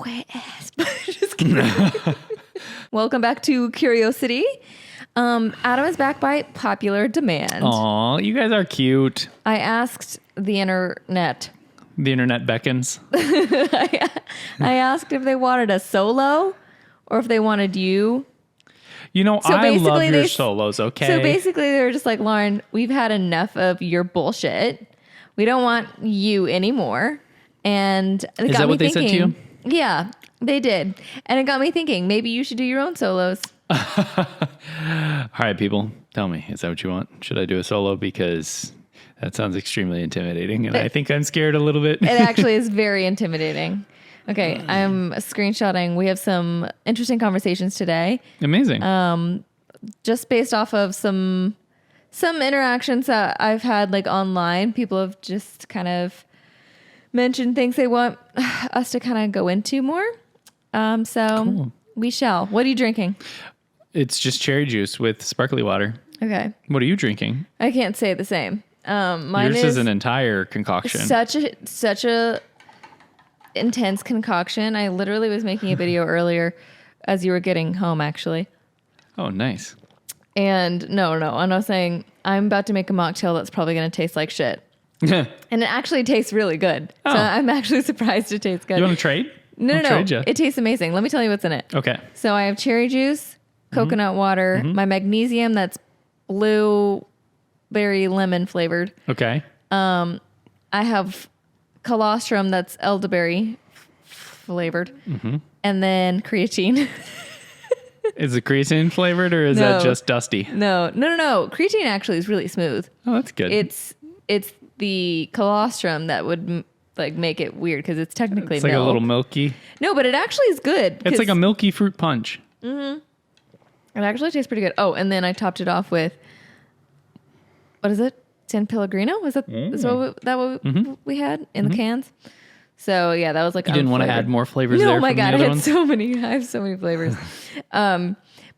wet ass. Just kidding. Welcome back to Curiosity. Adam is back by popular demand. Aw, you guys are cute. I asked the internet. The internet beckons. I asked if they wanted a solo or if they wanted you. You know, So I love basically your solos, okay? So basically they were just like, Lauren, we've had enough of your bullshit. We don't want you anymore. And it Is got that me what they thinking, said to you? Yeah, they did. And it got me thinking, maybe you should do your own solos. All right, people, tell me, is that what you want? Should I do a solo? Because that sounds extremely intimidating, and I think I'm scared a little bit. It actually is very intimidating. Okay, I'm screenshotting. We have some interesting conversations today. Amazing. Just based off of some interactions that I've had like online. People have just kind of mentioned things they want us to kind of go into more. So Cool. We shall. What are you drinking? It's just cherry juice with sparkly water. Okay. What are you drinking? I can't say the same. Mine Yours is an entire concoction. such a intense concoction. I literally was making a video earlier as you were getting home, actually. Oh, nice. And no, I'm not saying I'm about to make a mocktail that's probably going to taste like shit. And it actually tastes really good. Oh. So I'm actually surprised it tastes good. You want to trade? No. I'll trade ya. It tastes amazing. Let me tell you what's in it. Okay. So I have cherry juice, coconut water, my magnesium that's blueberry lemon flavored. Okay. I have colostrum that's elderberry flavored. And then creatine. Is it creatine flavored or is No. that just dusty? No. Creatine actually is really smooth. Oh, that's good. It's the colostrum that would like make it weird because it's technically It's like milk. a little milky. No, but it actually is good. It's like a milky fruit punch. It actually tastes pretty good. Oh, and then I topped it off with what is it? San Pellegrino? Was that what we had in the cans? So yeah, that was like You didn't want to unflavored. add more flavors No, there my from God, the I other had ones? so many. I have so many flavors. But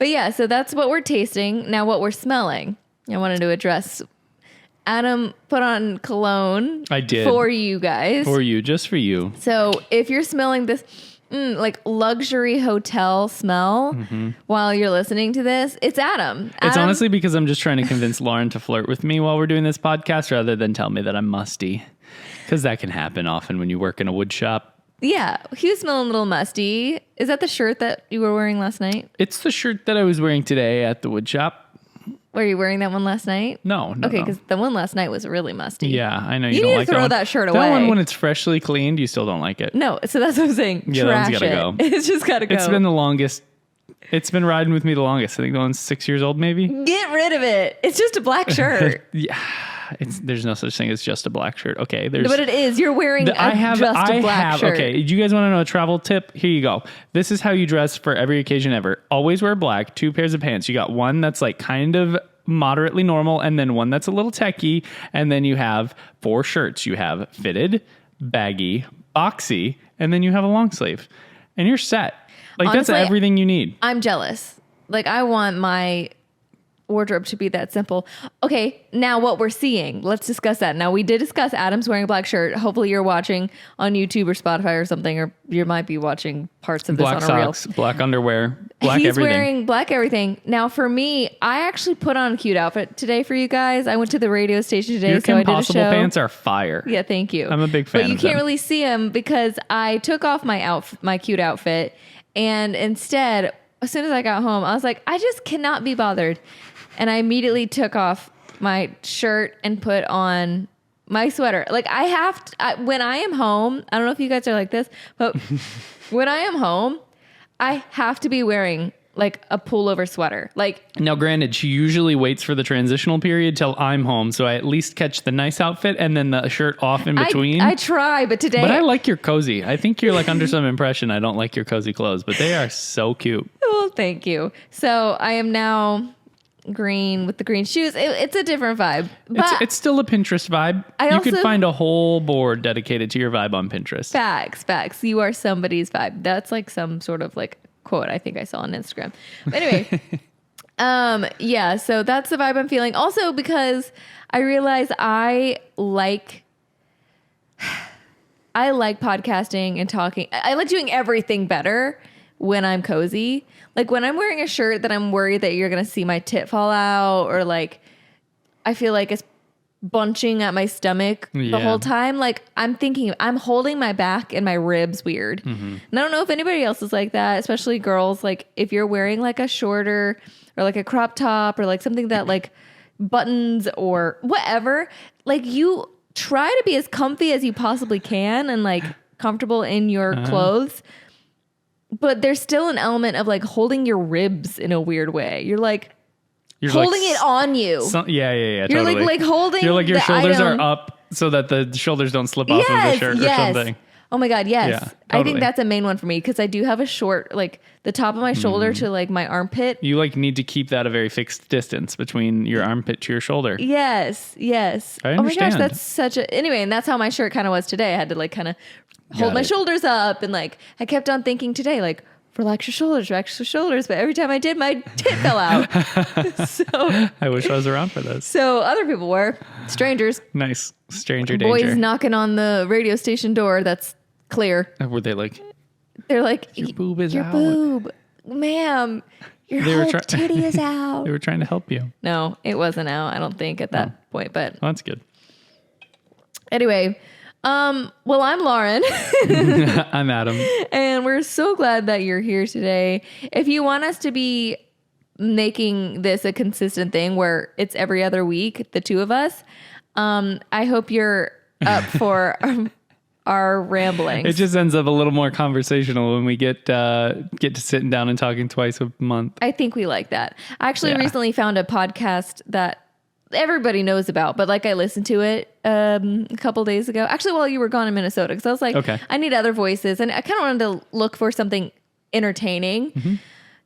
yeah, so that's what we're tasting. Now what we're smelling. I wanted to address. Adam put on cologne. I did. For you guys. For you, just for you. So if you're smelling this like luxury hotel smell while you're listening to this, it's Adam. It's Adam- honestly because I'm just trying to convince Lauren to flirt with me while we're doing this podcast rather than tell me that I'm musty. Because that can happen often when you work in a wood shop. Yeah, he was smelling a little musty. Is that the shirt that you were wearing last night? It's the shirt that I was wearing today at the wood shop. Were you wearing that one last night? No. Okay, no. because the one last night was really musty. Yeah, I know you, You don't need to like throw that one. that shirt That one, away. when it's freshly cleaned, you still don't like it. No, so that's what I'm saying. Yeah, that one's Trash gotta it. go. It's just got to go. It's been the longest. It's been riding with me the longest. I think the one's 6 years old, maybe. Get rid of it. It's just a black shirt. Yeah, there's no such thing as just a black shirt. Okay, there's. But it is. You're wearing just a black shirt. Okay, do you guys want to know a travel tip? Here you go. This is how you dress for every occasion ever. Always wear black. 2 pairs of pants. You got one that's like kind of moderately normal, and then one that's a little techie, and then you have 4 shirts. You have fitted, baggy, boxy, and then you have a long sleeve, and you're set. Like Honestly, that's everything you need. I'm jealous. Like I want my wardrobe to be that simple. Okay, now what we're seeing. Let's discuss that. Now we did discuss Adam's wearing a black shirt. Hopefully you're watching on YouTube or Spotify or something, or you might be watching parts of this Black on a reel. socks, black underwear, black He's everything. wearing black everything. Now for me, I actually put on a cute outfit today for you guys. I went to the radio station today, Your so I did a Impossible show. pants are fire. Yeah, thank you. I'm a big fan But you of can't them. really see them because I took off my cute outfit, and instead, as soon as I got home, I was like, I just cannot be bothered. And I immediately took off my shirt and put on my sweater. Like I have to, when I am home, I don't know if you guys are like this, but when I am home, I have to be wearing like a pullover sweater. Like Now, granted, she usually waits for the transitional period till I'm home, so I at least catch the nice outfit and then the shirt off in between. I try, but today. But I like your cozy. I think you're like under some impression I don't like your cozy clothes, but they are so cute. Well, thank you. So I am now green with the green shoes. It's a different vibe. But It's still a Pinterest vibe. I You could also- find a whole board dedicated to your vibe on Pinterest. facts. You are somebody's vibe. That's like some sort of like quote I think I saw on Instagram. But anyway, yeah, so that's the vibe I'm feeling. Also because I realize I like I like podcasting and talking. I like doing everything better when I'm cozy. Like when I'm wearing a shirt that I'm worried that you're going to see my tit fall out, or like I feel like it's bunching at my stomach the whole time. Like I'm thinking, I'm holding my back and my ribs weird. And I don't know if anybody else is like that, especially girls. Like if you're wearing like a shorter or like a crop top or like something that like buttons or whatever, like you try to be as comfy as you possibly can and like comfortable in your clothes. But there's still an element of like holding your ribs in a weird way. You're holding it on you. Yeah. You're totally. like holding. You're like your shoulders item. are up so that the shoulders don't slip off of the shirt or something. Oh my God, yes. Yeah, I think totally. that's a main one for me because I do have a short, like the top of my shoulder to like my armpit. You like need to keep that a very fixed distance between your armpit to your shoulder. Yes. I Oh my gosh, understand. that's such a. Anyway, and that's how my shirt kind of was today. I had to like kind of hold my shoulders up and like I kept on thinking today, like, relax your shoulders. But every time I did, my tit fell out. So I wish I was around for this. So other people were strangers. Nice. Stranger Boys danger. knocking on the radio station door. That's clear. Were they like, They're like, your boob is your out? boob, ma'am. Your They were whole titty is out. They were trying to help you. No, it wasn't out. I don't think at that point. But Well, that's good. anyway, well, I'm Lauren. I'm Adam. And we're so glad that you're here today. If you want us to be making this a consistent thing where it's every other week, the two of us, I hope you're up for our ramblings. It just ends up a little more conversational when we get to sitting down and talking twice a month. I think we like that. I actually recently found a podcast that everybody knows about, but like I listened to it a couple days ago, actually while you were gone in Minnesota, because I was like, okay, I need other voices, and I kind of wanted to look for something entertaining,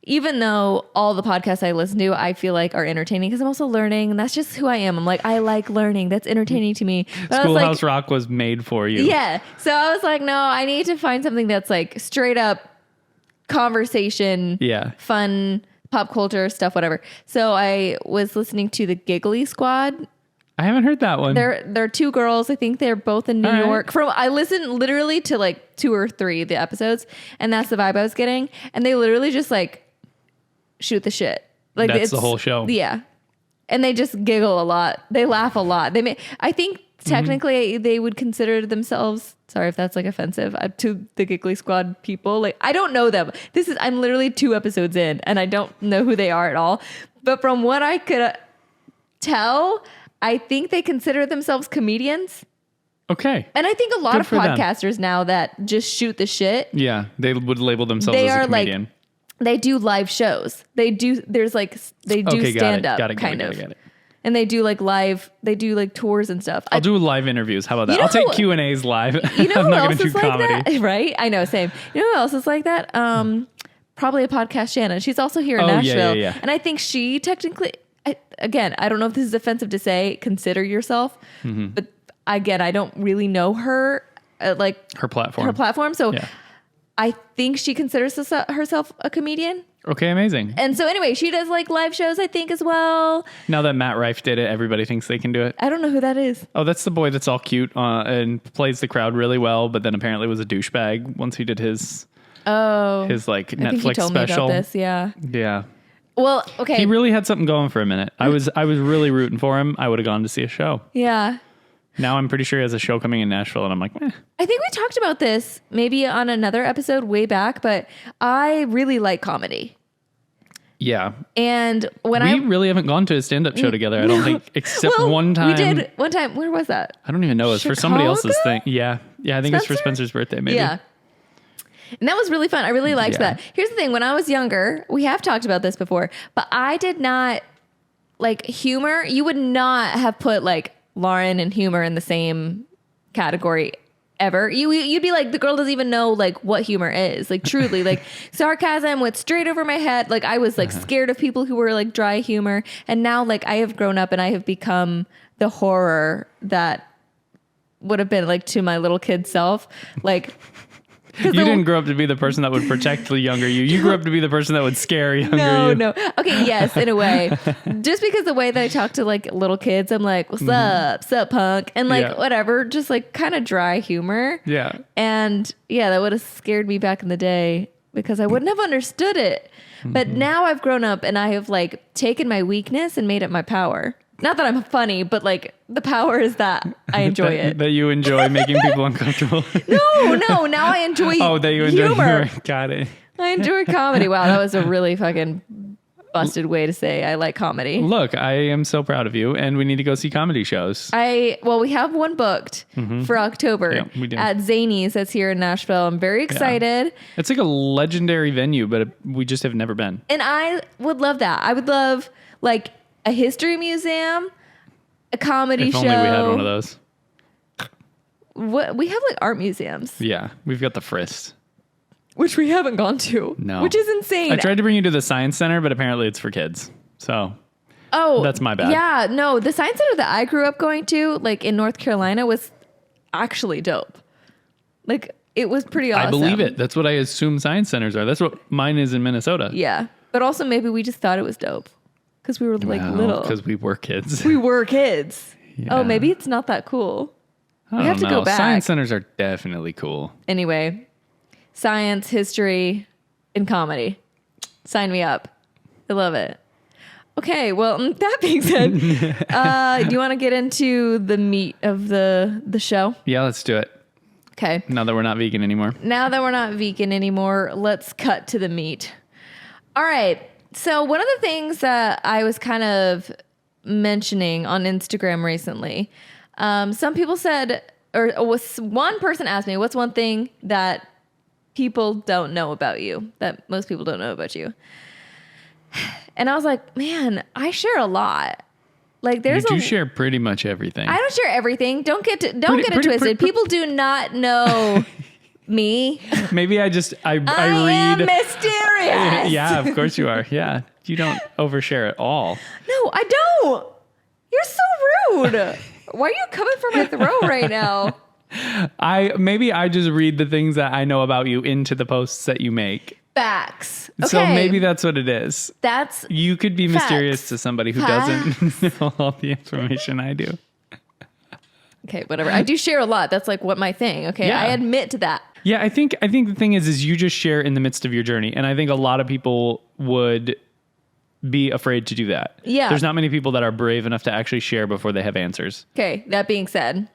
even though all the podcasts I listen to I feel like are entertaining because I'm also learning, and that's just who I am. I'm like, I like learning. That's entertaining to me. But Schoolhouse Rock was made for you. Yeah. So I was like, no, I need to find something that's like straight up conversation, fun, pop culture stuff, whatever. So I was listening to the Giggly Squad. I haven't heard that one. They're two girls. I think they're both in New York. I listened literally to like 2 or 3 of the episodes, and that's the vibe I was getting. And they literally just like shoot the shit. Like that's the whole show. Yeah. And they just giggle a lot. They laugh a lot. I think technically they would consider themselves, sorry if that's like offensive to the Giggly Squad people. Like I don't know them. I'm literally 2 episodes in and I don't know who they are at all. But from what I could tell, I think they consider themselves comedians. Okay. And I think a lot Good of for them. podcasters now that just shoot the shit. Yeah, they would label themselves They as a are comedian. like, they do live shows. They do stand up kind of. Got it. And they do like live, they do like tours and stuff. I'll do live interviews. How about that? You know I'll take Q&As live. You know I'm who not else going to is do like comedy. that? Right? I know, same. You know who else is like that? Probably a podcast Shannon. She's also here in Nashville. Yeah. And I think she technically, again, I don't know if this is offensive to say, consider yourself. But again, I don't really know her, like Her platform. So I think she considers herself a comedian. Okay, amazing. And so anyway, she does like live shows, I think, as well. Now that Matt Rife did it, everybody thinks they can do it. I don't know who that is. Oh, that's the boy that's all cute and plays the crowd really well, but then apparently was a douchebag once he did his like I Netflix think he told special. me about this, yeah. Yeah. Well, okay. He really had something going for a minute. I was really rooting for him. I would have gone to see a show. Yeah. Now I'm pretty sure he has a show coming in Nashville, and I'm like, I think we talked about this maybe on another episode way back, but I really like comedy. Yeah. And when we really haven't gone to a stand-up show together, I don't think, except one time. We did one time. Where was that? I don't even know. It's for somebody else's Chicago? thing. Yeah. I think it's for Spencer's birthday, maybe. Yeah. And that was really fun. I really liked Yeah. that. Here's the thing. When I was younger, we have talked about this before, but I did not like humor. You would not have put like Lauren and humor in the same category ever. You'd be like, the girl doesn't even know like what humor is. Like truly, like sarcasm went straight over my head. Like I was like scared of people who were like dry humor. And now like I have grown up and I have become the horror that would have been like to my little kid self. Like You didn't grow up to be the person that would protect the younger you. You grew up to be the person that would scare younger you. No. Okay, yes, in a way. Just because the way that I talk to like little kids, I'm like, what's up? What's up, punk? And like, whatever, just like kind of dry humor. Yeah. And yeah, that would have scared me back in the day because I wouldn't have understood it. But now I've grown up and I have like taken my weakness and made it my power. Not that I'm funny, but like the power is that I enjoy it. That you enjoy making people uncomfortable. No. Now I enjoy that you enjoy humor. Got it. I enjoy comedy. Wow, that was a really fucking busted way to say I like comedy. Look, I am so proud of you, and we need to go see comedy shows. We have one booked for October we do. at Zany's that's here in Nashville. I'm very excited. Yeah. It's like a legendary venue, but we just have never been. And I would love that. I would love like a history museum, a comedy show. If only we had one of those. What we have like art museums. Yeah, we've got the Frist. Which we haven't gone to. No. Which is insane. I tried to bring you to the Science Center, but apparently it's for kids. So that's my bad. Yeah, no, the Science Center that I grew up going to, like in North Carolina, was actually dope. Like it was pretty awesome. I believe it. That's what I assume science centers are. That's what mine is in Minnesota. Yeah. But also maybe we just thought it was dope. Because we were like little. Because we were kids. We were kids. Yeah. Oh, maybe it's not that cool. We have to go back. Science centers are definitely cool. Anyway, science, history, and comedy. Sign me up. I love it. Okay, well, that being said, do you want to get into the meat of the show? Yeah, let's do it. Okay. Now that we're not vegan anymore, let's cut to the meat. All right. So one of the things that I was kind of mentioning on Instagram recently, some people said, one person asked me, what's one thing that people don't know about you, that most people don't know about you? And I was like, man, I share a lot. Like you share pretty much everything. I don't share everything. Don't get it twisted. People do not know me. Maybe I am read mysterious. Yeah, of course you are. Yeah. You don't overshare at all. No, I don't. You're so rude. Why are you coming for my throat right now? Maybe I just read the things that I know about you into the posts that you make. Facts. Okay. So maybe that's what it is. You could be facts. Mysterious to somebody who doesn't know all the information I do. Okay, whatever. I do share a lot. That's like what my thing. Okay, yeah. I admit to that. Yeah, I think the thing is you just share in the midst of your journey, and I think a lot of people would be afraid to do that. Yeah, there's not many people that are brave enough to actually share before they have answers. Okay, that being said,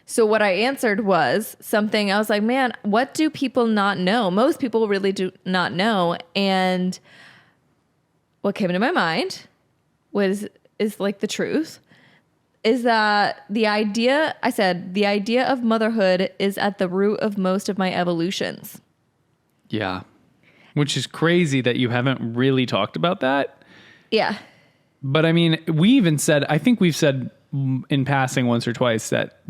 so what I answered was something. I was like, man, what do people not know? Most people really do not know, and what came into my mind is like the truth. Is that the idea of motherhood is at the root of most of my evolutions. Yeah. Which is crazy that you haven't really talked about that. Yeah. But I mean, I think we've said in passing once or twice that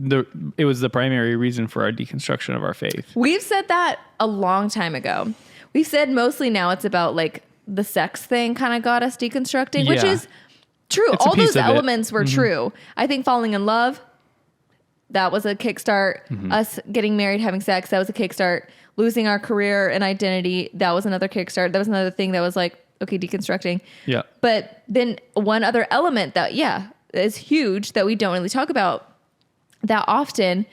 it was the primary reason for our deconstruction of our faith. We've said that a long time ago. We've said mostly now it's about like the sex thing kind of got us deconstructing, which is true. All those elements were true. I think falling in love, that was a kickstart. Us getting married, having sex, that was a kickstart. Losing our career and identity, that was another kickstart. That was another thing that was like, okay, deconstructing. Yeah. But then one other element that, is huge that we don't really talk about that often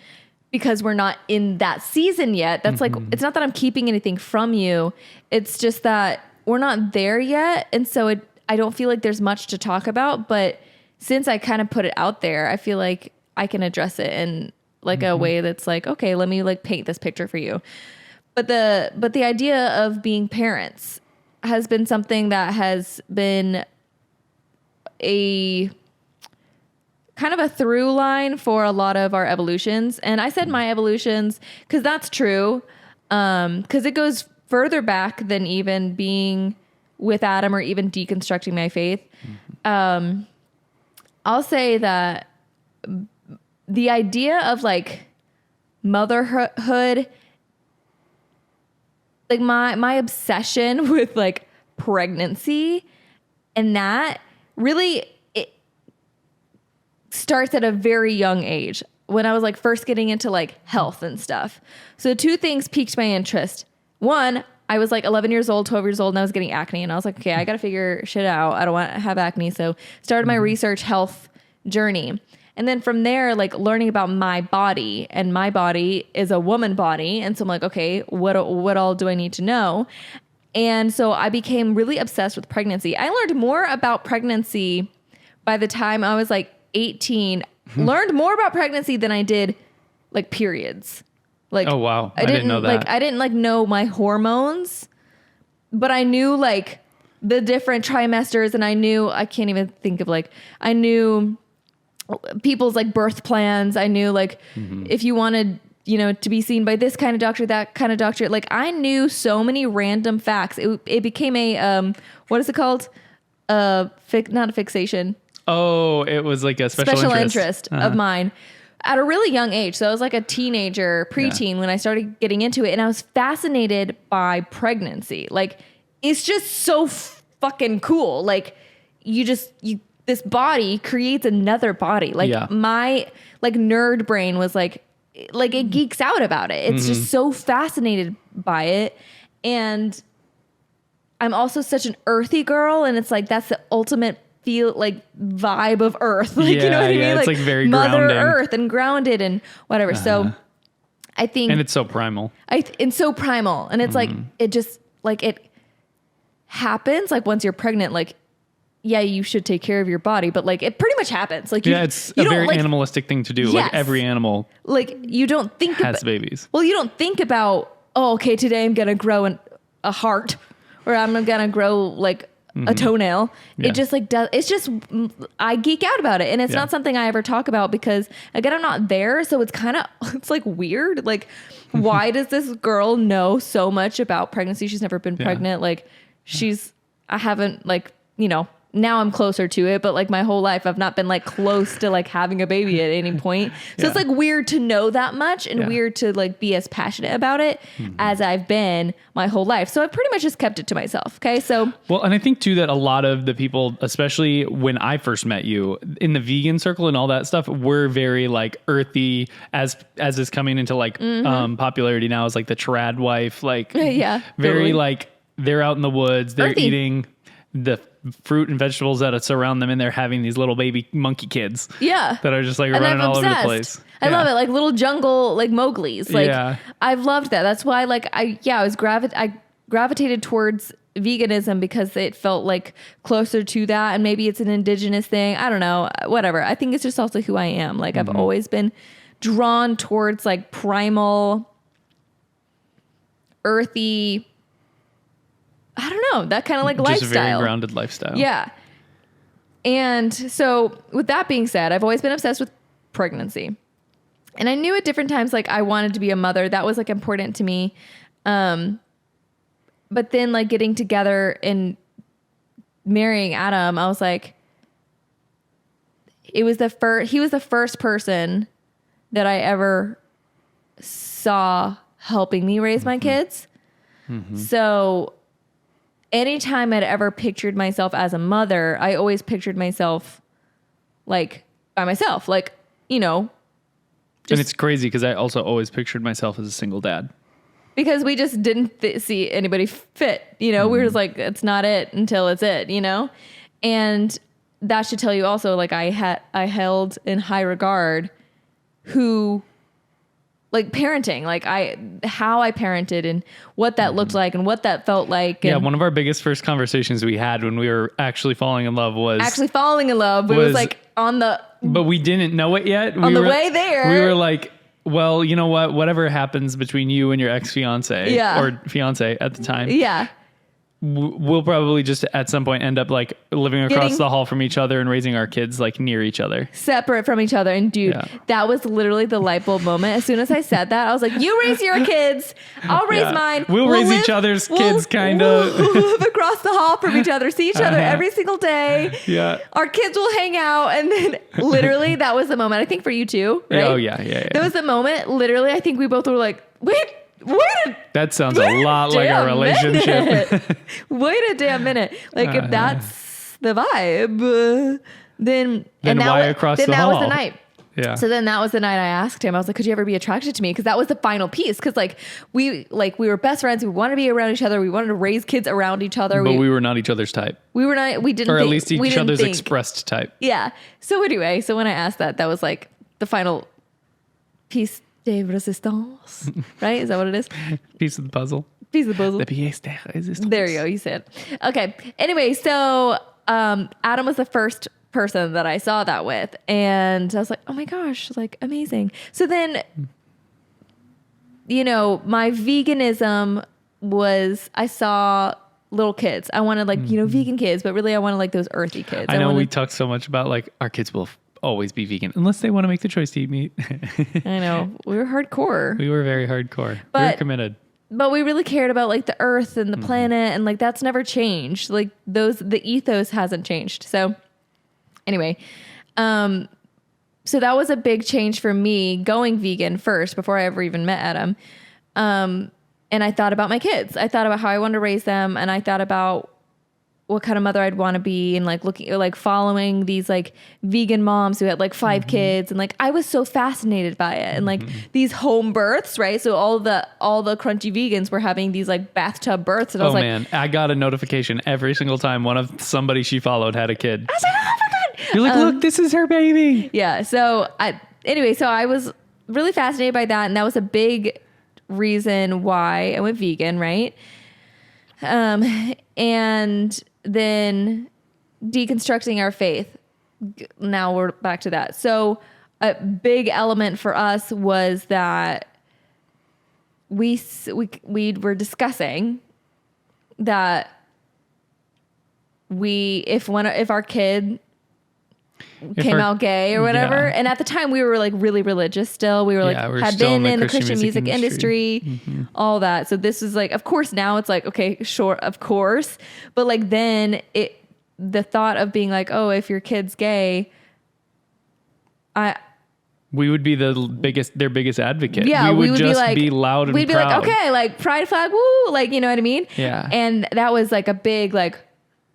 because we're not in that season yet. That's like, it's not that I'm keeping anything from you. It's just that we're not there yet. And so I don't feel like there's much to talk about, but since I kind of put it out there, I feel like I can address it in like a way that's like, okay, let me like paint this picture for you. But the idea of being parents has been something that has been a kind of a through line for a lot of our evolutions. And I said my evolutions because that's true. Because it goes further back than even being with Adam or even deconstructing my faith. I'll say that the idea of like motherhood, like my obsession with like pregnancy and that really it starts at a very young age. when I was like first getting into like health and stuff. So two things piqued my interest. One, I was like 11 years old, 12 years old, and I was getting acne. And I was like, okay, I got to figure shit out. I don't want to have acne. So started my research health journey. And then from there, like learning about my body, and my body is a woman body. And so I'm like, okay, what all do I need to know? And so I became really obsessed with pregnancy. I learned more about pregnancy by the time I was like 18, learned more about pregnancy than I did like periods. Like, oh, wow. I didn't know that. Like, I didn't like know my hormones, but I knew like the different trimesters, and I knew, I can't even think of like, I knew people's like birth plans. I knew like if you wanted, you know, to be seen by this kind of doctor, that kind of doctor. Like I knew so many random facts. It became a, what is it called? Not a fixation. Oh, it was like a special interest of mine at a really young age. So I was like a teenager, preteen when I started getting into it. And I was fascinated by pregnancy. Like it's just so fucking cool. Like this body creates another body. Like my like nerd brain was like it geeks out about it. It's just so fascinated by it. And I'm also such an earthy girl. And it's like, that's the ultimate vibe of earth. Like, you know what I mean? It's like very Mother grounding. Earth and grounded and whatever. So I think. And it's so primal. It's so primal. And it's like, it just like it happens. Like once you're pregnant, like, yeah, you should take care of your body, but like it pretty much happens. Like it's a very animalistic thing to do. Yes. Like every animal like you don't think has babies. Well, you don't think about, oh, okay, today I'm going to grow a heart, or I'm going to grow like a toenail. Yeah. It just like does. It's just, I geek out about it. And it's not something I ever talk about because again, I'm not there. So it's kind of, it's like weird. Like, why does this girl know so much about pregnancy? She's never been pregnant. Like I haven't like, you know, now I'm closer to it, but like my whole life I've not been like close to like having a baby at any point. So it's like weird to know that much and weird to like be as passionate about it as I've been my whole life. So I pretty much just kept it to myself. Okay. So, well, and I think too that a lot of the people, especially when I first met you in the vegan circle and all that stuff, were very like earthy as is coming into like popularity now is like the trad wife, like very totally. Like they're out in the woods, they're eating the fruit and vegetables that surround them, and they're having these little baby monkey kids that are just like running all over the place. I love it, like little jungle like Mowgli's. Like I've loved that. That's why like I gravitated towards veganism because it felt like closer to that, and maybe it's an indigenous thing. I don't know, whatever. I think it's just also who I am. Like I've always been drawn towards like primal, earthy, I don't know, that kind of like lifestyle. Just a very grounded lifestyle. Yeah. And so with that being said, I've always been obsessed with pregnancy. And I knew at different times, like I wanted to be a mother. That was like important to me. But then like getting together and marrying Adam, I was like, he was the first person that I ever saw helping me raise my kids. So anytime I'd ever pictured myself as a mother, I always pictured myself like by myself, like, you know. And it's crazy because I also always pictured myself as a single dad. Because we just didn't see anybody fit, you know. We were just like, it's not it until it's it, you know. And that should tell you also, like I held in high regard who, like parenting, like how I parented and what that looked like and what that felt like. And one of our biggest first conversations we had when we were actually falling in love was... It was like on the... But we didn't know it yet. On the way there. We were like, well, you know what? Whatever happens between you and your ex-fiance or fiance at the time. Yeah. We'll probably just at some point end up like living across the hall from each other and raising our kids like near each other, separate from each other. And dude, that was literally the light bulb moment. As soon as I said that, I was like, you raise your kids, I'll raise mine. We'll raise each other's kids, kind of. We'll live across the hall from each other, see each other every single day. Yeah. Our kids will hang out. And then literally that was the moment, I think for you too, right? Oh yeah. That was the moment. Literally, I think we both were like, wait, that sounds a lot like a relationship. Wait a damn minute. Like if that's the vibe, then why across the hall? That was the night. Yeah. So then that was the night I asked him, I was like, could you ever be attracted to me? Because that was the final piece. Because we were best friends. We wanted to be around each other. We wanted to raise kids around each other. But we were not each other's type. We were not, we didn't Or at think, least each other's expressed type. Yeah. So anyway, so when I asked that was like the final piece de resistance, right? Is that what it is? Piece of the puzzle. Piece of the puzzle. The pièce de résistance. There you go. You said. Okay. Anyway, so Adam was the first person that I saw that with, and I was like, oh my gosh, like amazing. So then, my veganism was, I saw little kids. I wanted vegan kids, but really I wanted like those earthy kids. I know we talked so much about like our kids will always be vegan unless they want to make the choice to eat meat. I know. We were hardcore. We were very hardcore. We were committed. But we really cared about like the earth and the planet, and like that's never changed. Like the ethos hasn't changed. So anyway, so that was a big change for me going vegan first before I ever even met Adam. And I thought about my kids. I thought about how I wanted to raise them, and I thought about what kind of mother I'd want to be, and like following these like vegan moms who had like 5 kids, and like I was so fascinated by it, and like these home births, right? So all the crunchy vegans were having these like bathtub births, and I was like, man, I got a notification every single time one of somebody she followed had a kid. I was like, oh my God. You're like, look, this is her baby. Yeah. So I was really fascinated by that, and that was a big reason why I went vegan, right? And then deconstructing our faith. Now we're back to that. So a big element for us was that we were discussing that if our kid came out gay or whatever, and at the time we were like really religious still. We were like had been in the Christian music industry, all that. So this is like, of course, now it's like, okay, sure, of course, but like then the thought of being like, oh, if your kid's gay, we would be their biggest advocate. Yeah, we would just be loud and proud. We'd be like, okay, like pride flag, woo, like, you know what I mean? Yeah. And that was like a big like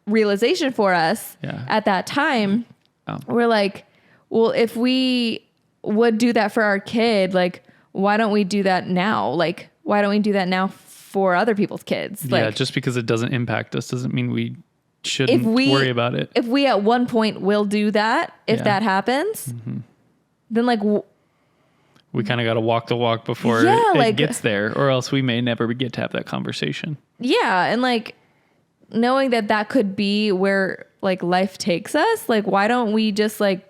realization for us at that time. Oh. We're like, well, if we would do that for our kid, like, why don't we do that now? Like, why don't we do that now for other people's kids? Like, just because it doesn't impact us doesn't mean we shouldn't worry about it. If we at one point will do that, if that happens, then like we kind of got to walk the walk before it gets there, or else we may never get to have that conversation. Yeah. And like knowing that could be where like life takes us, like why don't we just like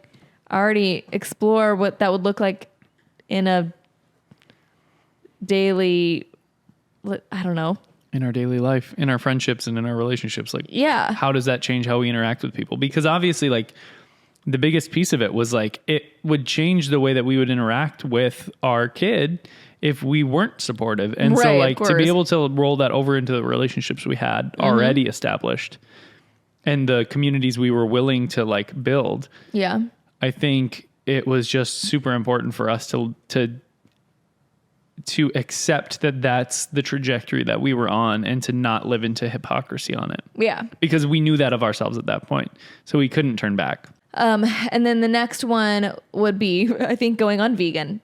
already explore what that would look like in a daily, I don't know, in our daily life, in our friendships and in our relationships. Like, how does that change how we interact with people? Because obviously like the biggest piece of it was like, it would change the way that we would interact with our kid if we weren't supportive. And so like to be able to roll that over into the relationships we had already established and the communities we were willing to like build. Yeah. I think it was just super important for us to accept that that's the trajectory that we were on and to not live into hypocrisy on it. Yeah. Because we knew that of ourselves at that point. So we couldn't turn back. And then the next one would be, I think, going on vegan,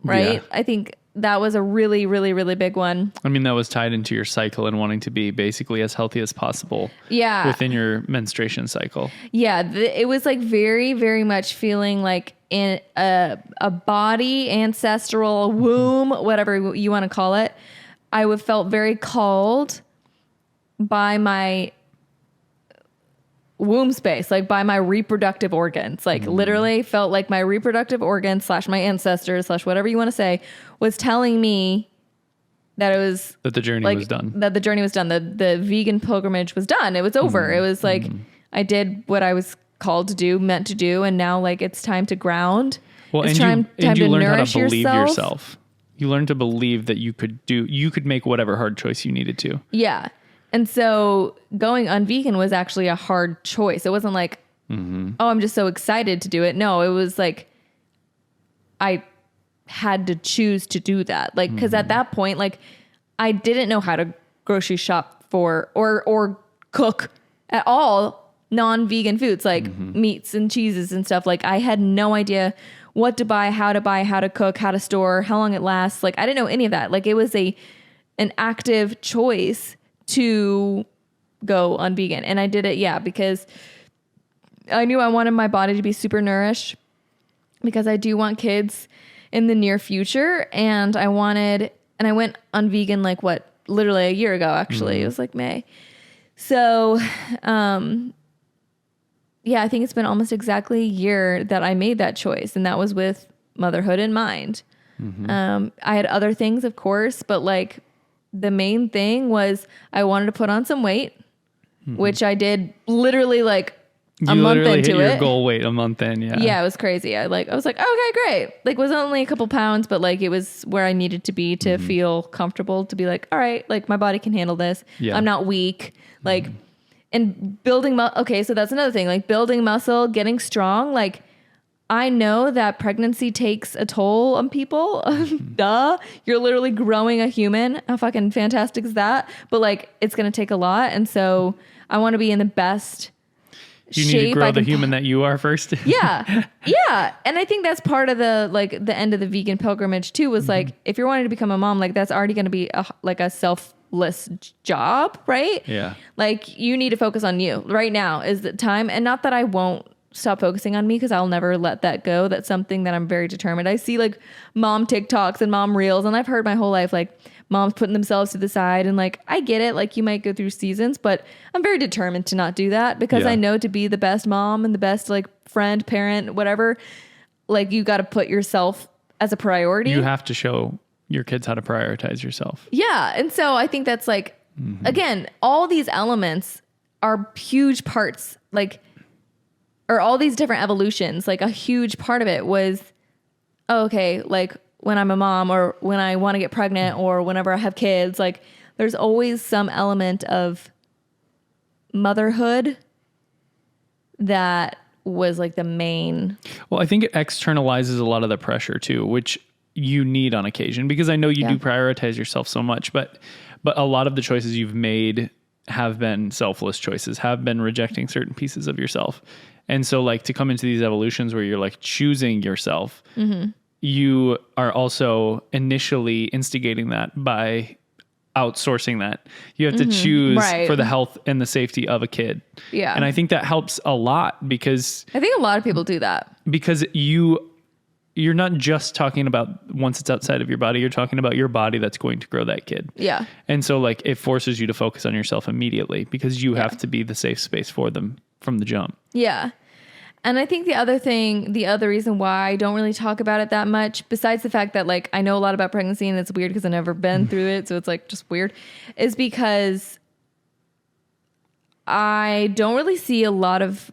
right? Yeah. I think that was a really, really, really big one. I mean, that was tied into your cycle and wanting to be basically as healthy as possible. Yeah. Within your menstruation cycle. Yeah. It was like very, very much feeling like in a body, ancestral womb, whatever you want to call it. I would felt very called by my womb space, like by my reproductive organs, like literally felt like my reproductive organs / my ancestors / whatever you want to say was telling me that it was that the journey was done, that the journey was done. The vegan pilgrimage was done. It was over. It was like, I did what I was called to do, meant to do. And now like, it's time to ground. Well, it's and you learned how to believe yourself. yourself. You learned to believe that you could make whatever hard choice you needed to. Yeah. And so going unvegan was actually a hard choice. It wasn't like, oh, I'm just so excited to do it. No, it was like, I had to choose to do that. Like, cause at that point, like I didn't know how to grocery shop for, or cook at all non-vegan foods, like meats and cheeses and stuff. Like I had no idea what to buy, how to cook, how to store, how long it lasts. Like I didn't know any of that. Like it was an active choice to go on vegan. And I did it, because I knew I wanted my body to be super nourished because I do want kids in the near future. And I went on vegan like literally a year ago, actually. It was like May. So, I think it's been almost exactly a year that I made that choice. And that was with motherhood in mind. I had other things, of course, but like the main thing was I wanted to put on some weight, which I did literally like a month into hit your it. goal weight a month in. Yeah, it was crazy. I was like, okay, great. Like, it was only a couple pounds, but like it was where I needed to be to feel comfortable, to be like, all right, like my body can handle this. Yeah. I'm not weak. Like, and building okay, so that's another thing. Like building muscle, getting strong. Like, I know that pregnancy takes a toll on people. Duh. You're literally growing a human. How fucking fantastic is that? But like, it's going to take a lot. And so I want to be in the best you need to grow the human that you are first. Yeah. And I think that's part of the end of the vegan pilgrimage too, was like, if you're wanting to become a mom, like that's already going to be a selfless job, right? Yeah. Like you need to focus on you right now is the time. And not that I won't stop focusing on me, because I'll never let that go. That's something that I'm very determined. I see like mom TikToks and mom reels, and I've heard my whole life, like moms putting themselves to the side, and like, I get it. Like you might go through seasons, but I'm very determined to not do that, because I know to be the best mom and the best like friend, parent, whatever, like you got to put yourself as a priority. You have to show your kids how to prioritize yourself. Yeah. And so I think that's like, again, all these elements are huge parts, like, or all these different evolutions. Like a huge part of it was, okay, like when I'm a mom or when I want to get pregnant or whenever I have kids, like there's always some element of motherhood that was like the main. Well, I think it externalizes a lot of the pressure too, which you need on occasion, because I know you do prioritize yourself so much, but a lot of the choices you've made have been selfless choices, have been rejecting certain pieces of yourself. And so like to come into these evolutions where you're like choosing yourself, you are also initially instigating that by outsourcing that. You have to choose for the health and the safety of a kid. Yeah. And I think that helps a lot, because I think a lot of people do that. Because you're not just talking about once it's outside of your body, you're talking about your body that's going to grow that kid. Yeah. And so like it forces you to focus on yourself immediately, because you have to be the safe space for them from the jump. Yeah. And I think the other reason why I don't really talk about it that much, besides the fact that like I know a lot about pregnancy and it's weird because I've never been through it, so it's like just weird, is because I don't really see a lot of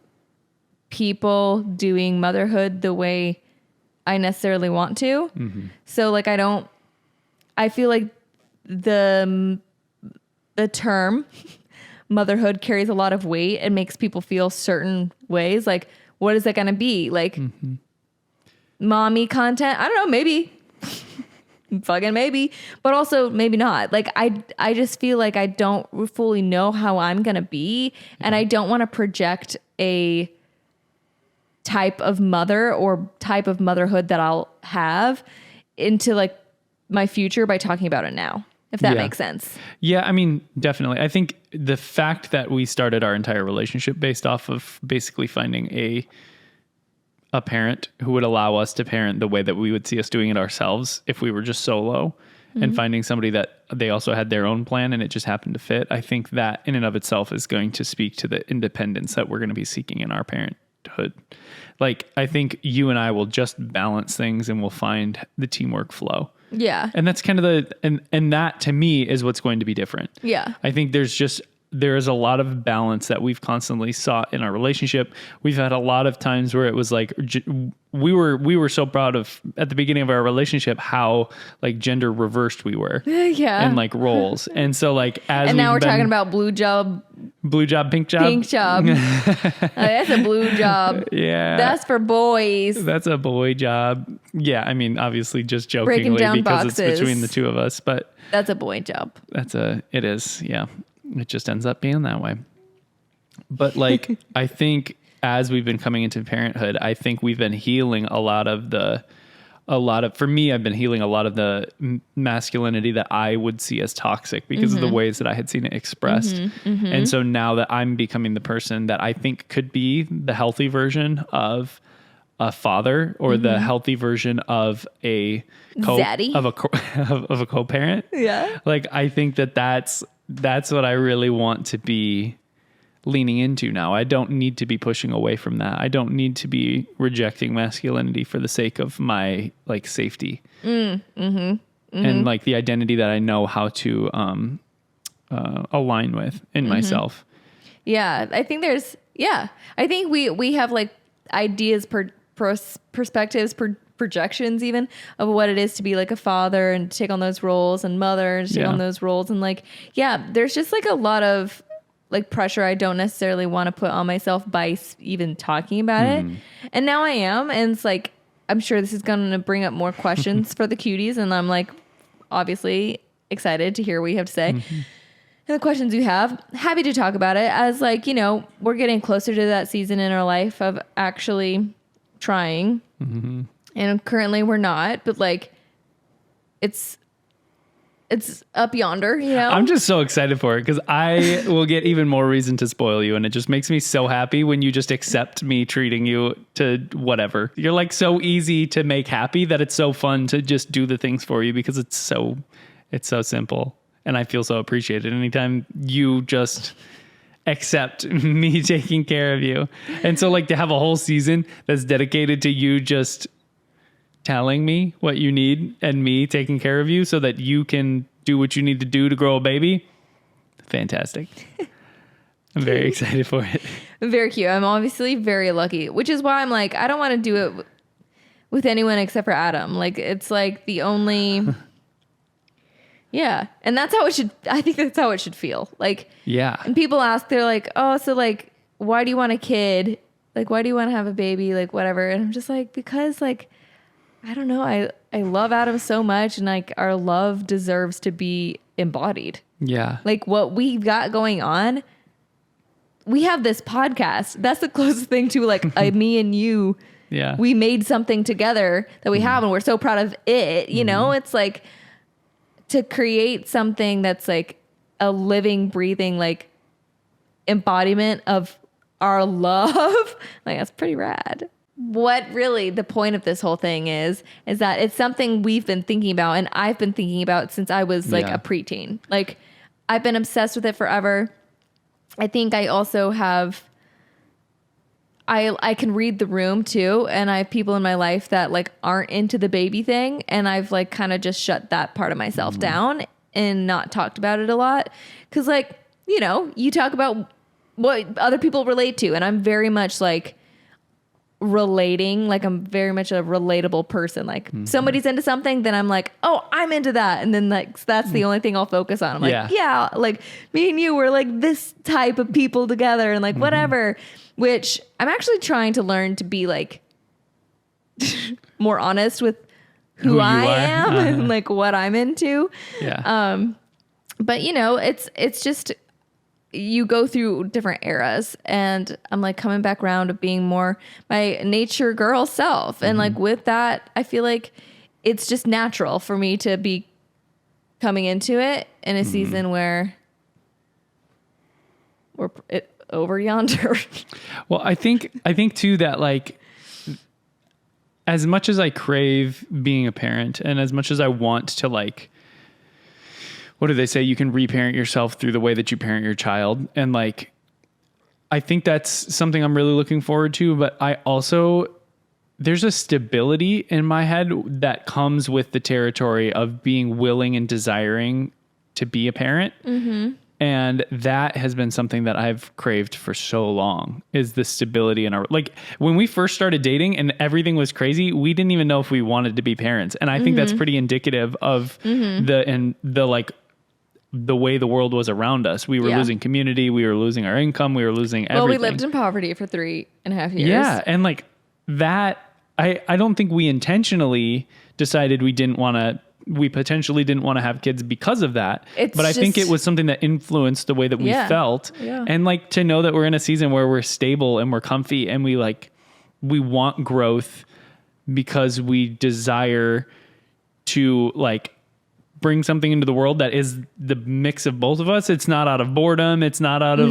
people doing motherhood the way I necessarily want to. So like I feel like the term motherhood carries a lot of weight and makes people feel certain ways. Like, what is that going to be? Like mommy content? I don't know, maybe. Fucking maybe. But also maybe not. Like, I just feel like I don't fully know how I'm going to be. And I don't want to project a type of mother or type of motherhood that I'll have into like my future by talking about it now. If that makes sense. Yeah, I mean, definitely. I think the fact that we started our entire relationship based off of basically finding a parent who would allow us to parent the way that we would see us doing it ourselves if we were just solo, and finding somebody that they also had their own plan and it just happened to fit, I think that in and of itself is going to speak to the independence that we're going to be seeking in our parenthood. Like, I think you and I will just balance things and we'll find the teamwork flow. Yeah. And that's kind of and that to me is what's going to be different. Yeah. I think there is a lot of balance that we've constantly sought in our relationship. We've had a lot of times where it was like, we were so proud of at the beginning of our relationship, how like gender reversed we were. Yeah. And like roles. And so like, and now we're talking about blue job, pink job. That's a blue job. Yeah. That's for boys. That's a boy job. Yeah. I mean, obviously just jokingly because boxes. It's between the two of us, but that's a boy job. It is. Yeah. It just ends up being that way. But like, I think as we've been coming into parenthood, I think we've been healing for me, I've been healing a lot of the masculinity that I would see as toxic because of the ways that I had seen it expressed. And so now that I'm becoming the person that I think could be the healthy version of a father or the healthy version of a co-parent. Yeah. Like, I think that's what I really want to be leaning into now. I don't need to be pushing away from that. I don't need to be rejecting masculinity for the sake of my like safety and like the identity that I know how to align with in myself. Yeah, I think I think we have like ideas, perspectives, projections even of what it is to be like a father and take on those roles, and mother and take on those roles, and like there's just like a lot of like pressure I don't necessarily want to put on myself by even talking about it. And now I am. And it's like, I'm sure this is going to bring up more questions for the cuties. And I'm like, obviously excited to hear what you have to say. And the questions you have, happy to talk about it as like, you know, we're getting closer to that season in our life of actually trying. And currently we're not, but like it's up yonder, you know? I'm just so excited for it because I will get even more reason to spoil you. And it just makes me so happy when you just accept me treating you to whatever. You're like so easy to make happy that it's so fun to just do the things for you because it's so simple. And I feel so appreciated anytime you just accept me taking care of you. And so like to have a whole season that's dedicated to you just telling me what you need and me taking care of you so that you can do what you need to do to grow a baby. Fantastic. I'm very excited for it. Very cute. I'm obviously very lucky, which is why I'm like, I don't want to do it with anyone except for Adam. Like, it's like the only, And that's how I think that's how it should feel. Like, and people ask, they're like, oh, so like, why do you want a kid? Like, why do you want to have a baby? Like, whatever. And I'm just like, because like, I don't know. I love Adam so much, and like our love deserves to be embodied. Yeah. Like what we've got going on, we have this podcast. That's the closest thing to like me and you. Yeah. We made something together that we have, and we're so proud of it. You know, it's like to create something that's like a living, breathing, like embodiment of our love. Like that's pretty rad. What really the point of this whole thing is that it's something we've been thinking about, and I've been thinking about since I was like a preteen. Like I've been obsessed with it forever. I think I also have, I can read the room too. And I have people in my life that like aren't into the baby thing. And I've like kind of just shut that part of myself down and not talked about it a lot. Cause like, you know, you talk about what other people relate to, and I'm very much like, relating, like I'm very much a relatable person. Like somebody's into something, then I'm like, oh, I'm into that, and then like that's the only thing I'll focus on. I'm like, yeah, like me and you were like this type of people together, and like whatever. Which I'm actually trying to learn to be like more honest with who I am and like what I'm into. But you know, it's just, you go through different eras, and I'm like coming back around to being more my nature girl self. And like with that, I feel like it's just natural for me to be coming into it in a season where we're over yonder. Well, I think too that like, as much as I crave being a parent, and as much as I want to like, what do they say? You can reparent yourself through the way that you parent your child. And like, I think that's something I'm really looking forward to. But I also, there's a stability in my head that comes with the territory of being willing and desiring to be a parent. And that has been something that I've craved for so long, is the stability in our, like when we first started dating and everything was crazy, we didn't even know if we wanted to be parents. And I think that's pretty indicative of the way the world was around us. We were losing community. We were losing our income. We were losing everything. Well, we lived in poverty for 3.5 years. Yeah. And like that, I don't think we intentionally decided we didn't want to we potentially didn't want to have kids because of that. But I think just- it was something that influenced the way that we Yeah. felt. Yeah. And like to know that we're in a season where we're stable and we're comfy and we want growth because we desire to like bring something into the world that is the mix of both of us. It's not out of boredom. It's not out of it's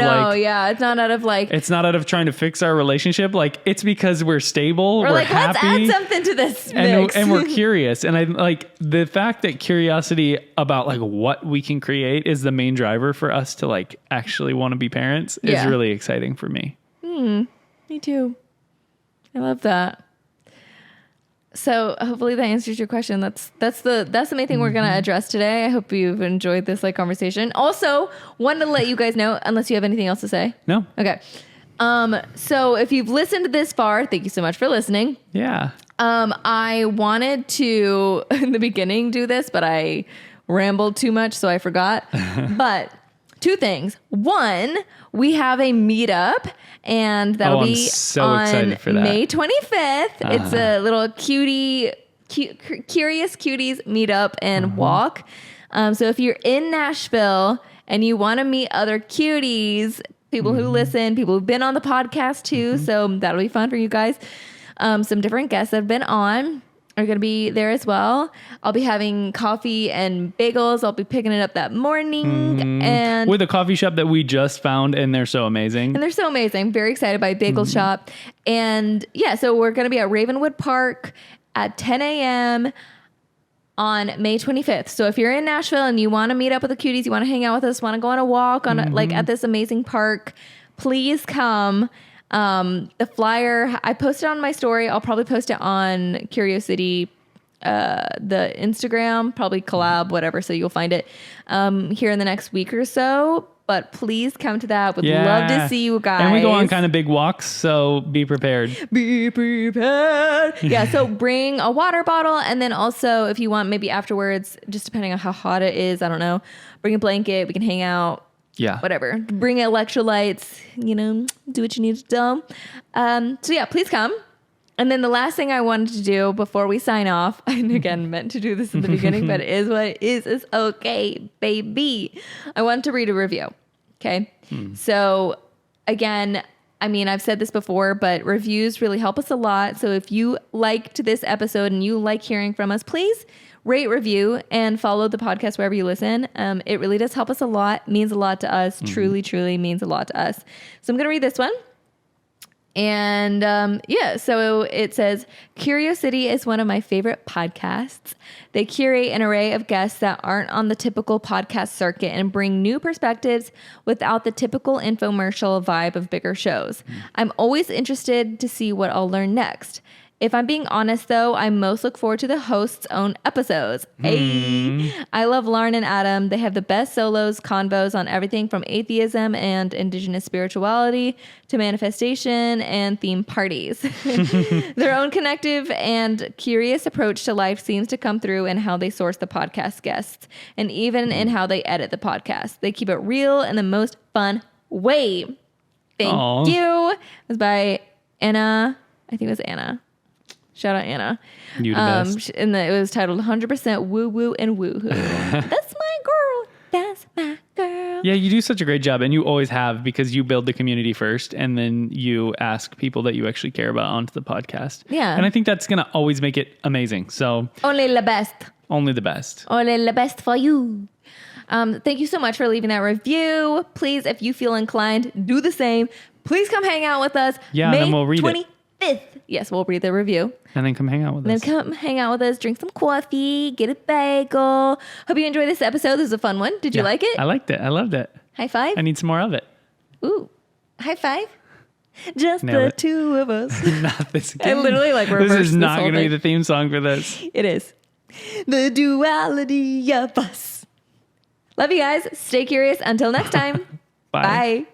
not out of like, it's not out of trying to fix our relationship. Like it's because we're stable. we're like, happy. let's add something to this mix. And we're curious. And I like the fact that curiosity about like what we can create is the main driver for us to like actually want to be parents is really exciting for me. Me too. I love that. So hopefully that answers your question. That's the main thing we're going to address today. I hope you've enjoyed this like conversation. Also, wanted to let you guys know, unless you have anything else to say. No. Okay. So if you've listened this far, thank you so much for listening. Yeah. I wanted to in the beginning do this, but I rambled too much, so I forgot. But two things. One, we have a meetup, and that'll be so on excited for that. May 25th. It's a little curious cuties meetup and walk. So if you're in Nashville and you want to meet other cuties, people who listen, people who've been on the podcast too, so that'll be fun for you guys. Some different guests that have been on are going to be there as well. I'll be having coffee and bagels. I'll be picking it up that morning. And with a coffee shop that we just found, and they're so amazing. they're so amazing. Very excited by Bagel Shop. And yeah, so we're going to be at Ravenwood Park at 10 a.m. on May 25th. So if you're in Nashville and you want to meet up with the cuties, you want to hang out with us, want to go on a walk on like at this amazing park, please come. The flyer, I posted on my story. I'll probably post it on Curiosity, the Instagram, probably collab, whatever. So you'll find it, here in the next week or so, but please come to that. Would love to see you guys. And we go on kind of big walks, so be prepared. Be prepared. Yeah. So bring a water bottle. And then also if you want, maybe afterwards, just depending on how hot it is, I don't know, bring a blanket. We can hang out. Yeah. Whatever. Bring electrolytes, do what you need to do. So yeah, please come. And then the last thing I wanted to do before we sign off, and again, meant to do this in the beginning, but it is what it is. It's okay, baby. I want to read a review. Okay. So again, I mean, I've said this before, but reviews really help us a lot. So if you liked this episode and you like hearing from us, please rate, review, and follow the podcast wherever you listen. It really does help us a lot. Means a lot to us. Truly, truly means a lot to us. So I'm going to read this one. And so it says, Curiosity is one of my favorite podcasts. They curate an array of guests that aren't on the typical podcast circuit and bring new perspectives without the typical infomercial vibe of bigger shows. I'm always interested to see what I'll learn next. If I'm being honest, though, I most look forward to the host's own episodes. Hey. I love Lauren and Adam. They have the best solos, convos on everything from atheism and indigenous spirituality to manifestation and theme parties. Their own connective and curious approach to life seems to come through in how they source the podcast guests and even in how they edit the podcast. They keep it real in the most fun way. Thank you. It was by Anna. I think it was Anna. Shout out Anna. You the best. And it was titled 100% Woo Woo and Woohoo. That's my girl. That's my girl. Yeah, you do such a great job, and you always have, because you build the community first, and then you ask people that you actually care about onto the podcast. Yeah. And I think that's going to always make it amazing. So Only the best. only the best. Only the best for you. Thank you so much for leaving that review. Please, if you feel inclined, do the same. Please come hang out with us. Yeah, May then we'll read it. 25th. Yes, we'll read the review. And then come hang out with Then us. come hang out with us, drink some coffee, get a bagel. Hope you enjoyed this episode. This was a fun one. Did you like it? I liked it. I loved it. High five. I need some more of it. Ooh, high five. Just Nailed the it. two of us. Not this I again. literally reversed This is not whole going to be thing. the theme song for this. It is. The duality of us. Love you guys. Stay curious. Until next time. Bye. Bye.